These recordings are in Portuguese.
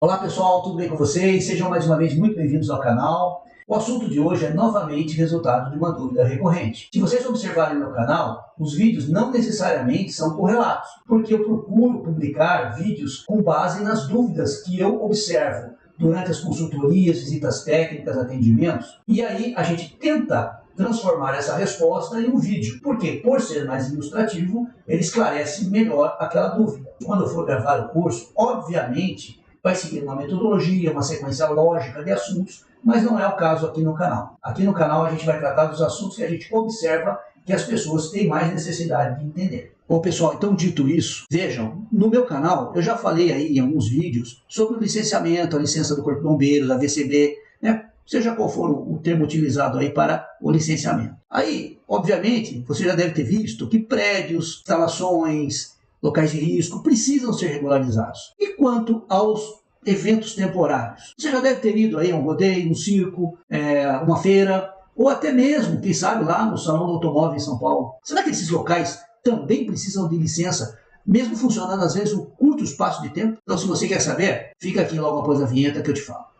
Olá pessoal, tudo bem com vocês? Sejam mais uma vez muito bem-vindos ao canal. O assunto de hoje é novamente resultado de uma dúvida recorrente. Se vocês observarem no meu canal, os vídeos não necessariamente são correlatos, porque eu procuro publicar vídeos com base nas dúvidas que eu observo durante as consultorias, visitas técnicas, atendimentos, e aí a gente tenta transformar essa resposta em um vídeo, porque por ser mais ilustrativo, ele esclarece melhor aquela dúvida. Quando eu for gravar o curso, obviamente, vai seguir uma metodologia, uma sequência lógica de assuntos, mas não é o caso aqui no canal. Aqui no canal a gente vai tratar dos assuntos que a gente observa que as pessoas têm mais necessidade de entender. Bom pessoal, então dito isso, vejam, no meu canal eu já falei aí em alguns vídeos sobre o licenciamento, a licença do Corpo de Bombeiros, a VCB, né? Seja qual for o termo utilizado aí para o licenciamento. Aí, obviamente, você já deve ter visto que prédios, instalações, locais de risco precisam ser regularizados. E quanto aos eventos temporários? Você já deve ter ido aí a um rodeio, um circo, uma feira, ou até mesmo, quem sabe, lá no Salão do Automóvel em São Paulo. Será que esses locais também precisam de licença, mesmo funcionando às vezes um curto espaço de tempo? Então, se você quer saber, fica aqui logo após a vinheta que eu te falo.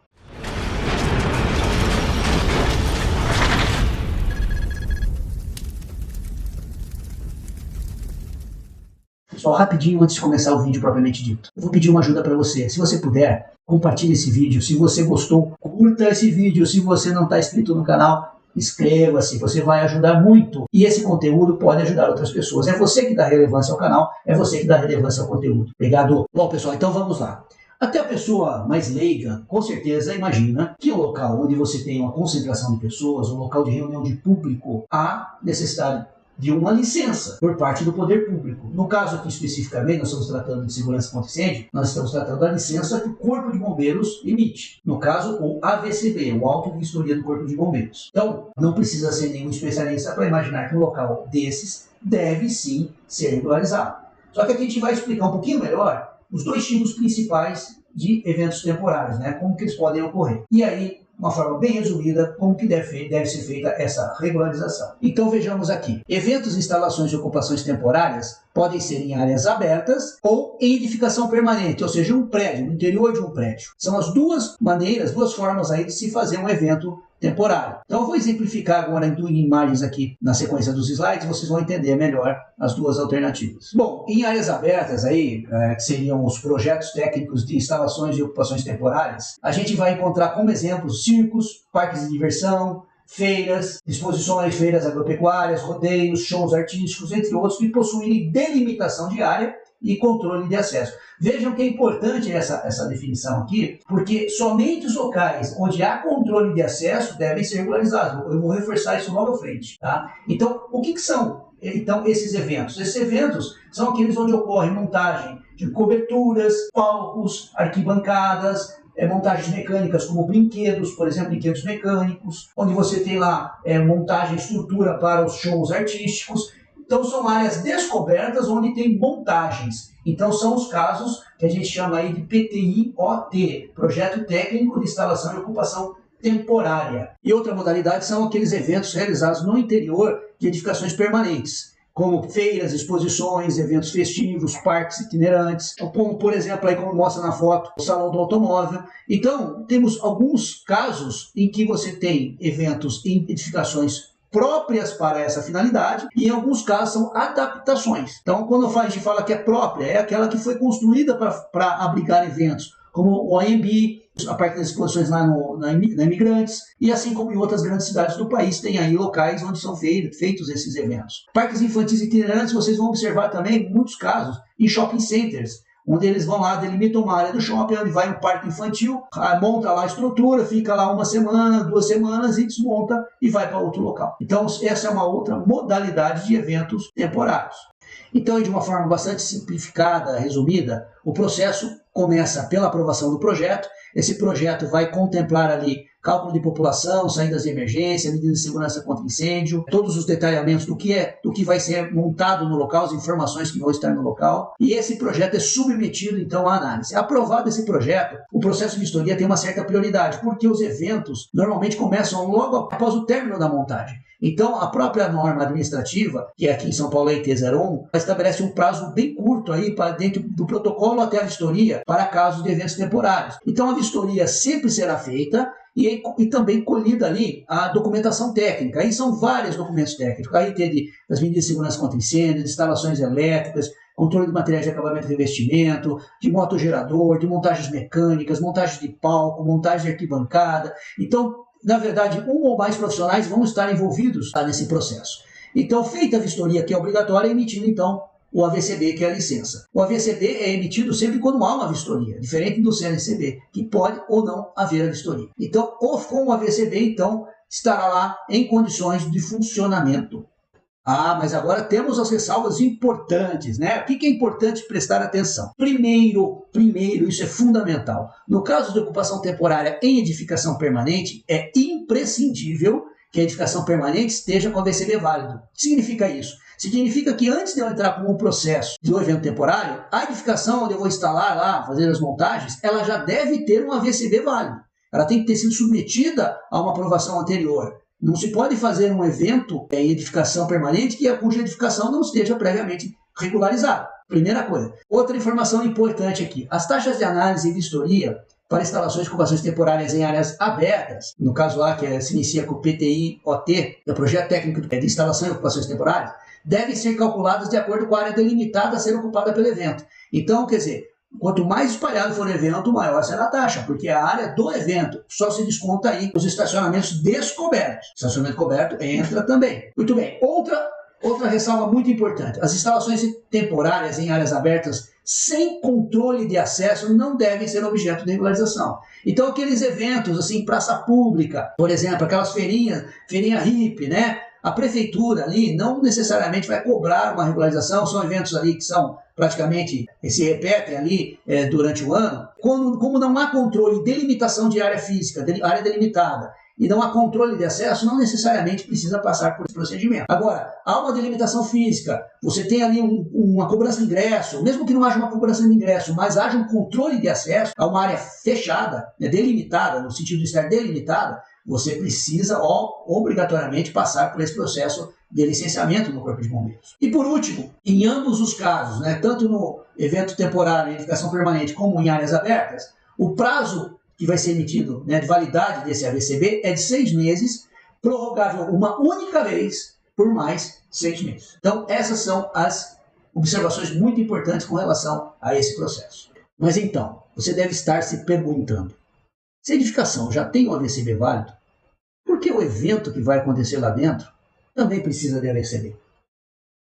Pessoal, rapidinho antes de começar o vídeo propriamente dito, eu vou pedir uma ajuda para você. Se você puder, compartilhe esse vídeo. Se você gostou, curta esse vídeo. Se você não está inscrito no canal, inscreva-se. Você vai ajudar muito. E esse conteúdo pode ajudar outras pessoas. É você que dá relevância ao canal, é você que dá relevância ao conteúdo. Obrigado? Bom, pessoal, então vamos lá. Até a pessoa mais leiga, com certeza, imagina que um local onde você tem uma concentração de pessoas, um local de reunião de público, há necessidade de uma licença por parte do poder público. No caso aqui especificamente, nós estamos tratando de segurança contra incêndio, nós estamos tratando da licença que o Corpo de Bombeiros emite. No caso, o AVCB, o Auto de Vistoria do Corpo de Bombeiros. Então, não precisa ser nenhum especialista para imaginar que um local desses deve sim ser regularizado. Só que aqui a gente vai explicar um pouquinho melhor os dois tipos principais de eventos temporários, né? Como que eles podem ocorrer. E aí, uma forma bem resumida, como que deve ser feita essa regularização. Então vejamos aqui. Eventos, instalações e ocupações temporárias podem ser em áreas abertas ou em edificação permanente, ou seja, um prédio, no interior de um prédio. São as duas maneiras, duas formas aí de se fazer um evento temporário. Então eu vou exemplificar agora em imagens aqui na sequência dos slides, vocês vão entender melhor as duas alternativas. Bom, em áreas abertas aí, que seriam os projetos técnicos de instalações e ocupações temporárias, a gente vai encontrar como exemplos circos, parques de diversão, feiras, exposições, feiras agropecuárias, rodeios, shows artísticos, entre outros, que possuem delimitação de área e controle de acesso. Vejam que é importante essa definição aqui, porque somente os locais onde há controle de acesso devem ser regularizados. Eu vou reforçar isso logo à frente. Tá? Então, o que são então esses eventos? Esses eventos são aqueles onde ocorre montagem de coberturas, palcos, arquibancadas, montagens mecânicas como brinquedos, por exemplo, brinquedos mecânicos, onde você tem lá montagem, estrutura para os shows artísticos. Então são áreas descobertas onde tem montagens. Então são os casos que a gente chama aí de PTI-OT, Projeto Técnico de Instalação e Ocupação Temporária. E outra modalidade são aqueles eventos realizados no interior de edificações permanentes, como feiras, exposições, eventos festivos, parques itinerantes, como por exemplo, aí como mostra na foto, o Salão do Automóvel. Então temos alguns casos em que você tem eventos em edificações próprias para essa finalidade, e em alguns casos são adaptações. Então, quando a gente fala que é própria, é aquela que foi construída para abrigar eventos, como o AMB, a parte das exposições lá na Imigrantes, e assim como em outras grandes cidades do país, tem aí locais onde são feitos esses eventos. Parques infantis itinerantes, vocês vão observar também, em muitos casos, em shopping centers, onde eles vão lá, delimitam uma área do shopping, onde vai um parque infantil, monta lá a estrutura, fica lá uma semana, 2 semanas e desmonta e vai para outro local. Então, essa é uma outra modalidade de eventos temporários. Então, de uma forma bastante simplificada, resumida, o processo começa pela aprovação do projeto. Esse projeto vai contemplar ali cálculo de população, saídas de emergência, medidas de segurança contra incêndio, todos os detalhamentos do que vai ser montado no local, as informações que vão estar no local, e esse projeto é submetido então à análise. Aprovado esse projeto, o processo de vistoria tem uma certa prioridade, porque os eventos normalmente começam logo após o término da montagem. Então, a própria norma administrativa, que é aqui em São Paulo a IT01, estabelece um prazo bem curto aí para dentro do protocolo até a vistoria para casos de eventos temporários. Então, a vistoria sempre será feita e também colhida ali a documentação técnica. Aí são vários documentos técnicos. Aí tem das medidas de segurança contra incêndio, de instalações elétricas, controle de materiais de acabamento e revestimento, de motogerador, de montagens mecânicas, montagem de palco, montagem de arquibancada. Então, na verdade, um ou mais profissionais vão estar envolvidos nesse processo. Então, feita a vistoria, que é obrigatória, é emitido, então, o AVCB, que é a licença. O AVCB é emitido sempre quando há uma vistoria, diferente do CNCB, que pode ou não haver a vistoria. Então, com o AVCB, então, estará lá em condições de funcionamento. Ah, mas agora temos as ressalvas importantes, né? O que é importante prestar atenção? Primeiro, isso é fundamental. No caso de ocupação temporária em edificação permanente, é imprescindível que a edificação permanente esteja com a VCB válido. O que significa isso? Significa que antes de eu entrar com o processo do evento temporário, a edificação onde eu vou instalar lá, fazer as montagens, ela já deve ter um AVCB válido. Ela tem que ter sido submetida a uma aprovação anterior. Não se pode fazer um evento em edificação permanente cuja edificação não esteja previamente regularizada. Primeira coisa. Outra informação importante aqui. As taxas de análise e vistoria para instalações e ocupações temporárias em áreas abertas, no caso lá que se inicia com o PTI-OT, que é o Projeto Técnico de Instalação e Ocupações Temporárias, devem ser calculadas de acordo com a área delimitada a ser ocupada pelo evento. Então, quer dizer, quanto mais espalhado for o evento, maior será a taxa, porque a área do evento só se desconta aí os estacionamentos descobertos. Estacionamento coberto entra também. Muito bem. Outra ressalva muito importante. As instalações temporárias em áreas abertas sem controle de acesso não devem ser objeto de regularização. Então, aqueles eventos, assim, praça pública, por exemplo, aquelas feirinha hippie, né? A prefeitura ali não necessariamente vai cobrar uma regularização, são eventos ali que são praticamente, se repetem ali durante o ano. Como não há controle e delimitação de área física, área delimitada, e não há controle de acesso, não necessariamente precisa passar por esse procedimento. Agora, há uma delimitação física, você tem ali uma cobrança de ingresso, mesmo que não haja uma cobrança de ingresso, mas haja um controle de acesso a uma área fechada, delimitada, no sentido de estar delimitada, você precisa obrigatoriamente passar por esse processo de licenciamento no Corpo de Bombeiros. E por último, em ambos os casos, né, tanto no evento temporário em edificação permanente como em áreas abertas, o prazo que vai ser emitido, né, de validade desse AVCB é de 6 meses, prorrogável uma única vez por mais 6 meses. Então, essas são as observações muito importantes com relação a esse processo. Mas então, você deve estar se perguntando, se a edificação já tem um AVCB válido, por que o evento que vai acontecer lá dentro também precisa de AVCB?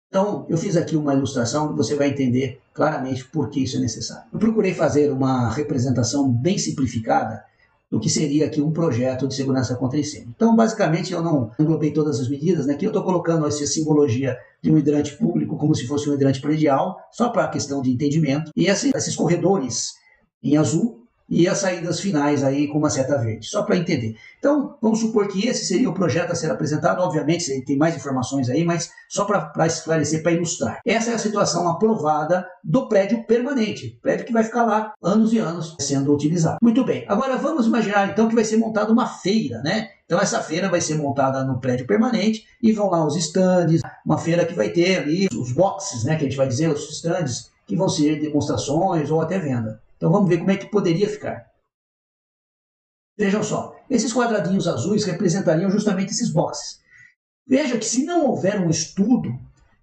Então, eu fiz aqui uma ilustração que você vai entender claramente por que isso é necessário. Eu procurei fazer uma representação bem simplificada do que seria aqui um projeto de segurança contra incêndio. Então, basicamente, eu não englobei todas as medidas, né? Aqui eu estou colocando essa simbologia de um hidrante público como se fosse um hidrante predial, só para a questão de entendimento. E esses corredores em azul e as saídas finais aí com uma seta verde, só para entender. Então, vamos supor que esse seria o projeto a ser apresentado, obviamente tem mais informações aí, mas só para esclarecer, para ilustrar. Essa é a situação aprovada do prédio permanente, prédio que vai ficar lá anos e anos sendo utilizado. Muito bem, agora vamos imaginar então que vai ser montada uma feira, né? Então essa feira vai ser montada no prédio permanente e vão lá os estandes, uma feira que vai ter ali os boxes, né, que a gente vai dizer, os estandes, que vão ser demonstrações ou até venda. Então vamos ver como é que poderia ficar. Vejam só, esses quadradinhos azuis representariam justamente esses boxes. Veja que se não houver um estudo,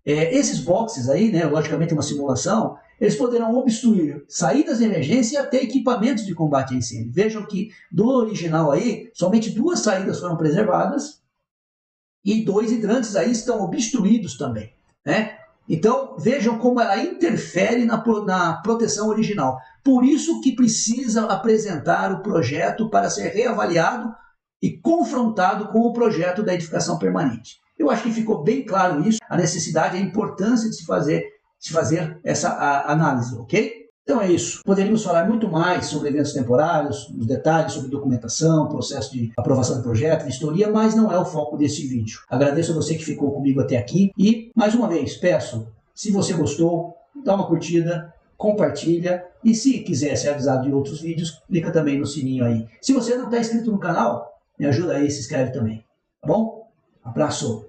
esses boxes aí, né, logicamente uma simulação, eles poderão obstruir saídas de emergência e até equipamentos de combate a incêndio. Vejam que do original aí, somente 2 saídas foram preservadas e 2 hidrantes aí estão obstruídos também, né? Então, vejam como ela interfere na proteção original. Por isso que precisa apresentar o projeto para ser reavaliado e confrontado com o projeto da edificação permanente. Eu acho que ficou bem claro isso, a necessidade e a importância de se fazer essa análise, ok? Então é isso. Poderíamos falar muito mais sobre eventos temporários, os detalhes sobre documentação, processo de aprovação do projeto, vistoria, mas não é o foco desse vídeo. Agradeço a você que ficou comigo até aqui e, mais uma vez, peço, se você gostou, dá uma curtida, compartilha e se quiser ser avisado de outros vídeos, clica também no sininho aí. Se você não está inscrito no canal, me ajuda aí, se inscreve também. Tá bom? Abraço!